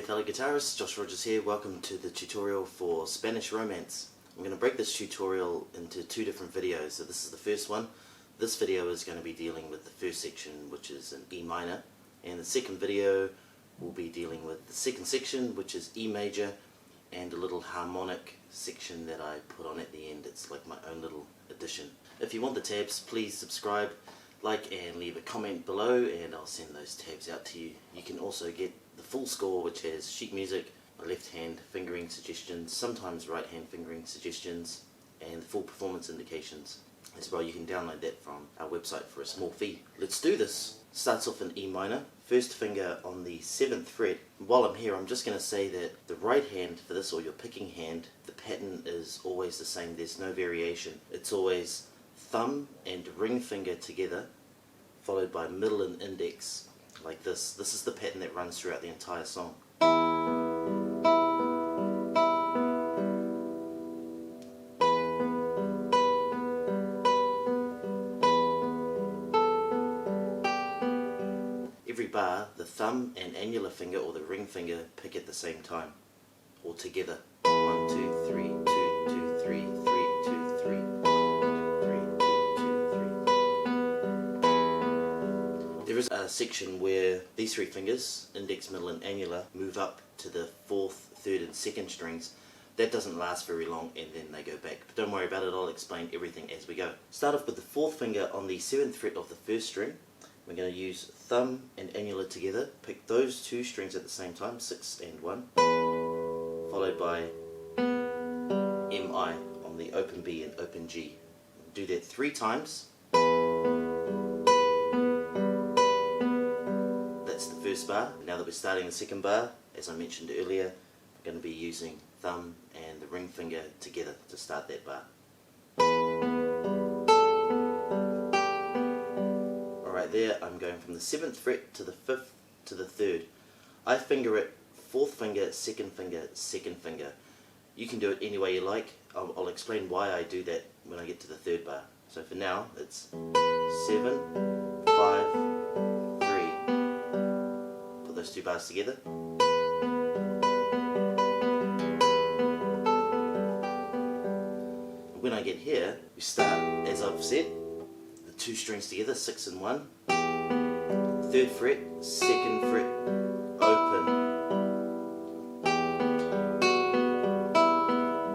fellow guitarists, Josh Rogers here. Welcome to the tutorial for Spanish Romance. I'm going to break this tutorial into two different videos. So this is the first one. This video is going to be dealing with the first section, which is in E minor, and the second video will be dealing with the second section, which is E major, and a little harmonic section that I put on at the end. It's like my own little addition. If you want the tabs, please subscribe, like and leave a comment below, and I'll send those tabs out to you. You can also get the full score, which has sheet music, my left hand fingering suggestions, sometimes right hand fingering suggestions, and the full performance indications as well. You can download that from our website for a small fee. Let's do this. Starts off in E minor, first finger on the 7th fret. While I'm here, I'm just going to say that the right hand for this, or your picking hand, the pattern is always the same. There's no variation. It's always thumb and ring finger together, followed by middle and index, like this. This is the pattern that runs throughout the entire song. Every bar, the thumb and annular finger or the ring finger pick at the same time, or together. 1, 2, 3, 2, 2, 3, 3, 2, 3, 3, 2, 2, 3. There is a section where these three fingers, index, middle and annular, move up to the 4th, 3rd and 2nd strings. That doesn't last very long and then they go back. But don't worry about it, I'll explain everything as we go. Start off with the 4th finger on the 7th fret of the 1st string. We're going to use thumb and annular together. Pick those two strings at the same time, 6 and 1, followed by MI on the open B and open G. Do that 3 times. That's the first bar. Now that we're starting the second bar, as I mentioned earlier, we're going to be using thumb and the ring finger together to start that bar. There I'm going from the 7th fret to the 5th to the 3rd. I finger it 4th finger, 2nd finger, 2nd finger. You can do it any way you like. I'll explain why I do that when I get to the 3rd bar. So for now it's 7, 5, 3. Put those two bars together. When I get here, we start, as I've said, the 2 strings together, 6 and 1, 3rd fret, 2nd fret, open.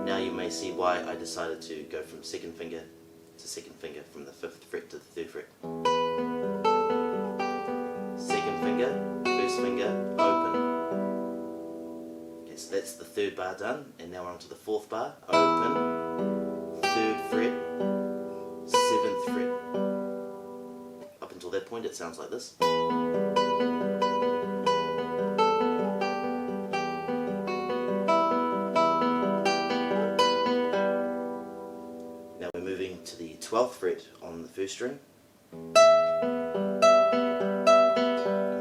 Now you may see why I decided to go from 2nd finger to 2nd finger, from the 5th fret to the 3rd fret. 2nd finger, 1st finger, open. Okay, so that's the 3rd bar done, and now we're on to the 4th bar, open, 3rd fret, 7th fret. Up until that point it sounds like this. Now we're moving to the 12th fret on the 1st string.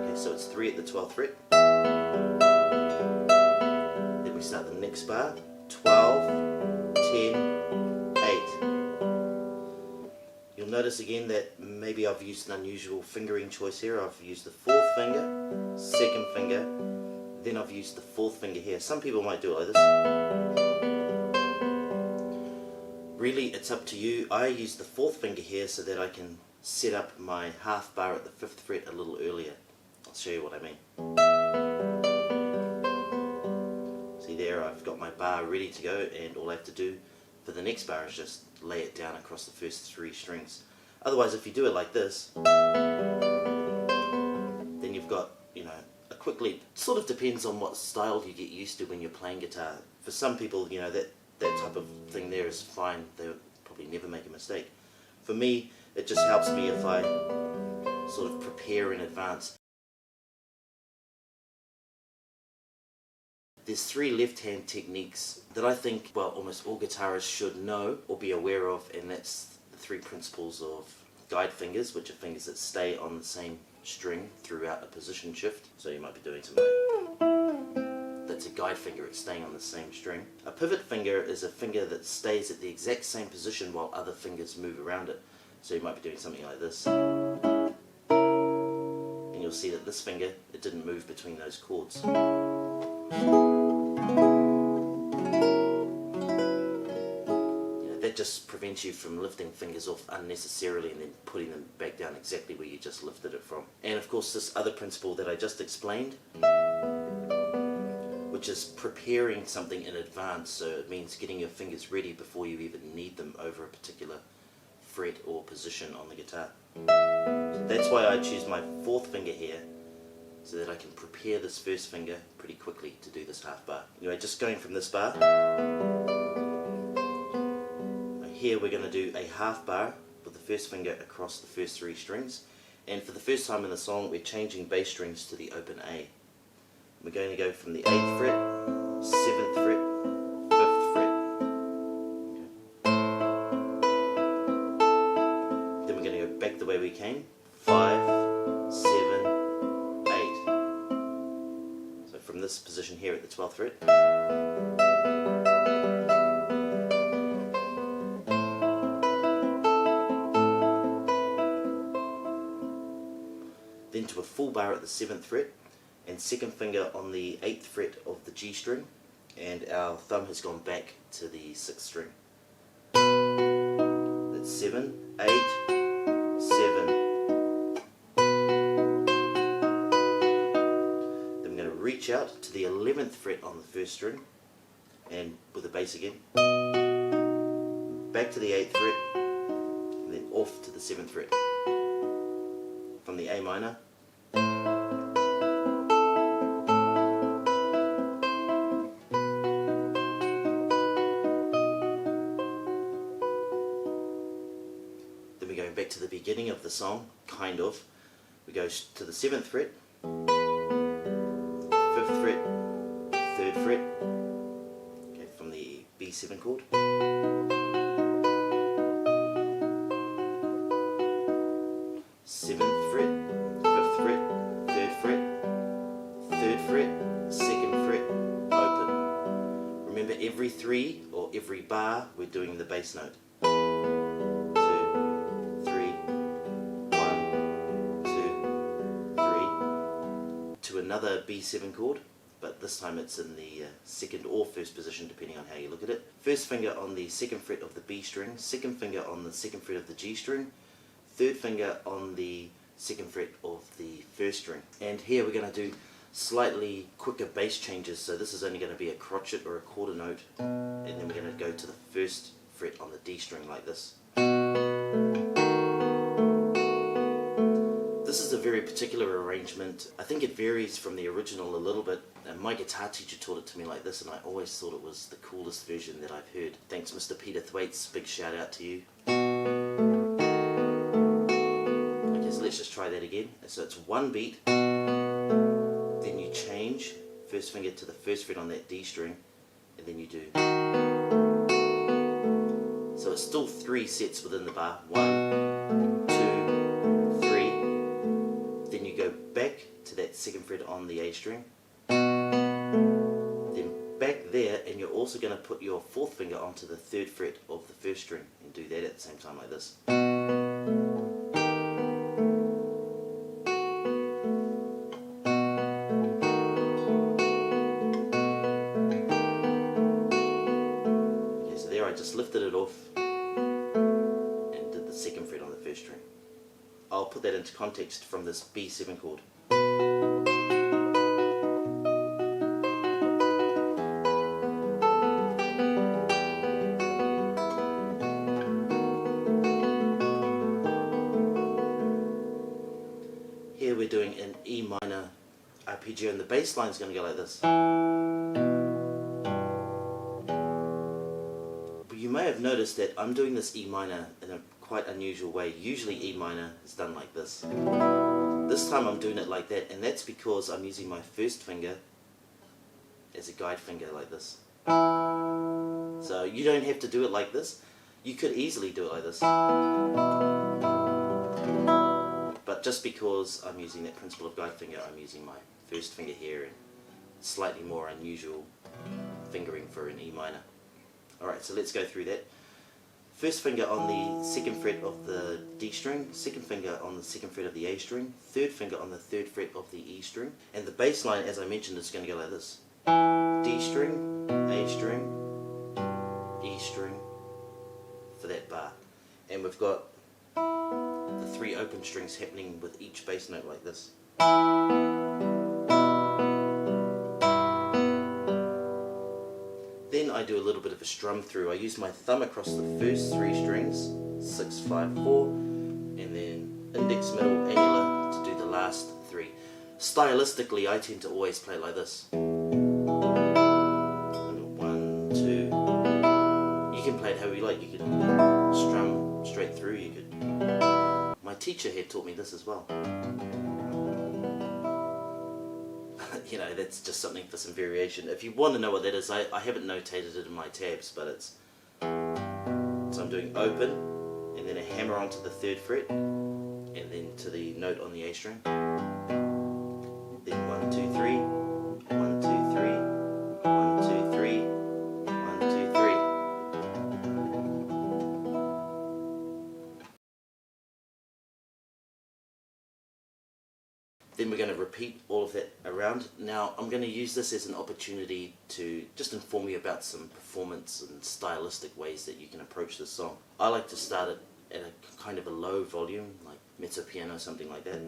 Okay, so it's 3 at the 12th fret. Then we start the next bar, 12, 10, 8. You'll notice again that maybe I've used an unusual fingering choice here. I've used the 4th finger, 2nd finger, then I've used the 4th finger here. Some people might do it like this. Really, it's up to you. I use the 4th finger here so that I can set up my half bar at the 5th fret a little earlier. I'll show you what I mean. See there, I've got my bar ready to go, and all I have to do for the next bar is just lay it down across the first 3 strings. Otherwise, if you do it like this, then you've got, a quick leap. It sort of depends on what style you get used to when you're playing guitar. For some people, that type of thing there is fine. They'll probably never make a mistake. For me, it just helps me if I sort of prepare in advance. There's 3 left-hand techniques that I think, well, almost all guitarists should know or be aware of, and that's the 3 principles of guide fingers, which are fingers that stay on the same string throughout a position shift. So you might be doing something. That's a guide finger, it's staying on the same string. A pivot finger is a finger that stays at the exact same position while other fingers move around it. So you might be doing something like this. And you'll see that this finger, it didn't move between those chords. That just prevents you from lifting fingers off unnecessarily and then putting them back down exactly where you just lifted it from. And of course this other principle that I just explained, which is preparing something in advance, so it means getting your fingers ready before you even need them over a particular fret or position on the guitar. So that's why I choose my fourth finger here, so that I can prepare this first finger pretty quickly to do this half bar. Anyway, just going from this bar, here we're going to do a half bar with the first finger across the first three strings, and for the first time in the song we're changing bass strings to the open A. We're going to go from the 8th fret, 7th fret, 5th fret. Okay. Then we're going to go back the way we came, 5, 7, 8. So from this position here at the 12th fret. Then to a full bar at the 7th fret, and second finger on the 8th fret of the G string, and our thumb has gone back to the 6th string. That's 7, 8, 7. Then we're going to reach out to the 11th fret on the first string, and with the bass again, back to the 8th fret, and then off to the 7th fret. From the A minor, back to the beginning of the song, kind of. We go to the 7th fret, 5th fret, 3rd fret, okay, from the B7 chord. 7th fret, 5th fret, 3rd fret, 3rd fret, 2nd fret, open. Remember, every 3 or every bar we're doing the bass note. Another B7 chord, but this time it's in the second or first position depending on how you look at it. First finger on the 2nd fret of the B string, second finger on the 2nd fret of the G string, third finger on the 2nd fret of the first string. And here we're going to do slightly quicker bass changes, so this is only going to be a crotchet or a quarter note, and then we're going to go to the 1st fret on the D string like this. This is a very particular arrangement. I think it varies from the original a little bit. My guitar teacher taught it to me like this, and I always thought it was the coolest version that I've heard. Thanks, Mr. Peter Thwaites. Big shout out to you. Okay, so let's just try that again. So it's one beat, then you change first finger to the 1st fret on that D string, and then you do. So it's still 3 sets within the bar. 1, 2, 3. Then you go back to that 2nd fret on the A string, then back there, and you're also going to put your 4th finger onto the 3rd fret of the 1st string and do that at the same time like this. Okay, so there I just lifted it off and did the 2nd fret on the 1st string. I'll put that into context from this B7 chord. Here we're doing an E minor arpeggio, and the bass line is going to go like this. But you may have noticed that I'm doing this E minor in a quite unusual way. Usually E minor is done like this. This time I'm doing it like that, and that's because I'm using my 1st finger as a guide finger like this. So you don't have to do it like this. You could easily do it like this. But just because I'm using that principle of guide finger, I'm using my 1st finger here, and slightly more unusual fingering for an E minor. Alright, so let's go through that. 1st finger on the 2nd fret of the D string, 2nd finger on the 2nd fret of the A string, 3rd finger on the 3rd fret of the E string, and the bass line, as I mentioned, is going to go like this. D string, A string, E string for that bar. And we've got the 3 open strings happening with each bass note like this. Then I do a little bit of a strum through. I use my thumb across the first 3 strings, 6, 5, 4, and then index, middle, annular to do the last 3. Stylistically, I tend to always play like this. 1, 2. You can play it however you like. You could strum straight through. You could. My teacher had taught me this as well. You know, that's just something for some variation. If you want to know what that is, I haven't notated it in my tabs, but it's... So I'm doing open, and then a hammer onto the 3rd fret, and then to the note on the A string. Then 1, 2, 3, 1, 2, 3, 1, 2, 3, 1, 2, 3. Then we're going to repeat all of that around. Now I'm going to use this as an opportunity to just inform you about some performance and stylistic ways that you can approach this song. I like to start it at a kind of a low volume, like mezzo piano, something like that.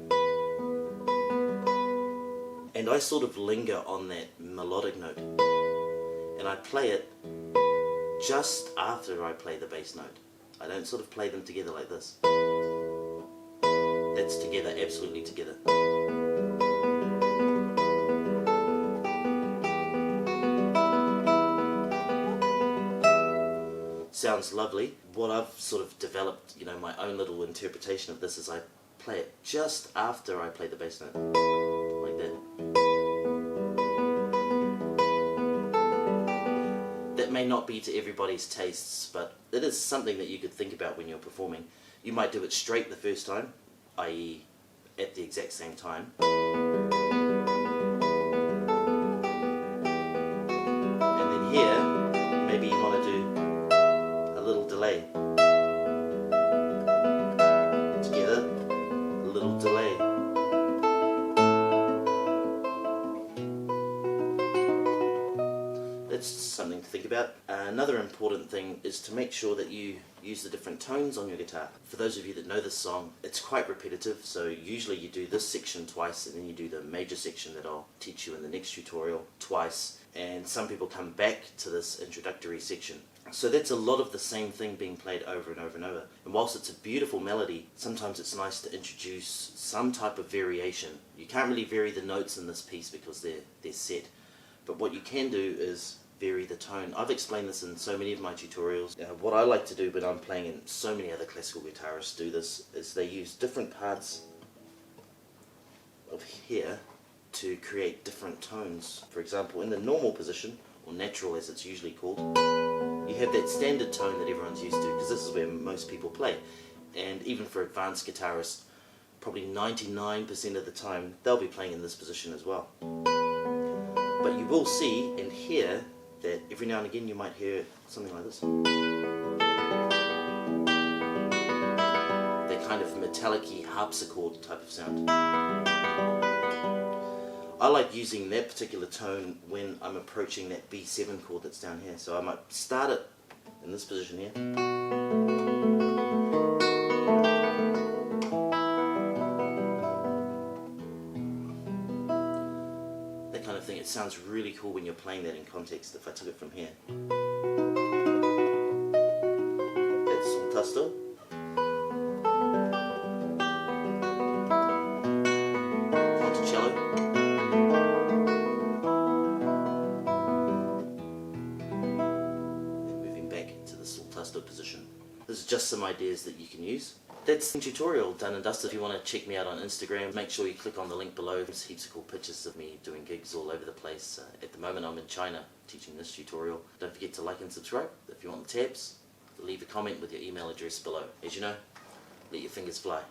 And I sort of linger on that melodic note. And I play it just after I play the bass note. I don't sort of play them together like this. That's together, absolutely together. Sounds lovely. What I've sort of developed, you know, my own little interpretation of this is I play it just after I play the bass note, like that. That may not be to everybody's tastes, but it is something that you could think about when you're performing. You might do it straight the first time, i.e. at the exact same time. And then here, maybe you want to do a little delay. Together, a little delay. That's something to think about. Another important thing is to make sure that you use the different tones on your guitar. For those of you that know this song, it's quite repetitive, so usually you do this section twice and then you do the major section that I'll teach you in the next tutorial twice, and some people come back to this introductory section. So that's a lot of the same thing being played over and over and over. And whilst it's a beautiful melody, sometimes it's nice to introduce some type of variation. You can't really vary the notes in this piece because they're set. But what you can do is vary the tone. I've explained this in so many of my tutorials. What I like to do when I'm playing, and so many other classical guitarists do this, is they use different parts of here to create different tones. For example, in the normal position, or natural as it's usually called, you have that standard tone that everyone's used to, because this is where most people play. And even for advanced guitarists, probably 99% of the time, they'll be playing in this position as well. But you will see and hear that every now and again you might hear something like this. That kind of metallic-y harpsichord type of sound. I like using that particular tone when I'm approaching that B7 chord that's down here. So I might start it in this position here. That kind of thing. It sounds really cool when you're playing that in context if I took it from here. That's sul tasto. Position. This is just some ideas that you can use. That's the tutorial done and dusted. If you want to check me out on Instagram, make sure you click on the link below. There's heaps of cool pictures of me doing gigs all over the place. At the moment I'm in China teaching this tutorial. Don't forget to like and subscribe. If you want the tabs, leave a comment with your email address below. As you know, let your fingers fly.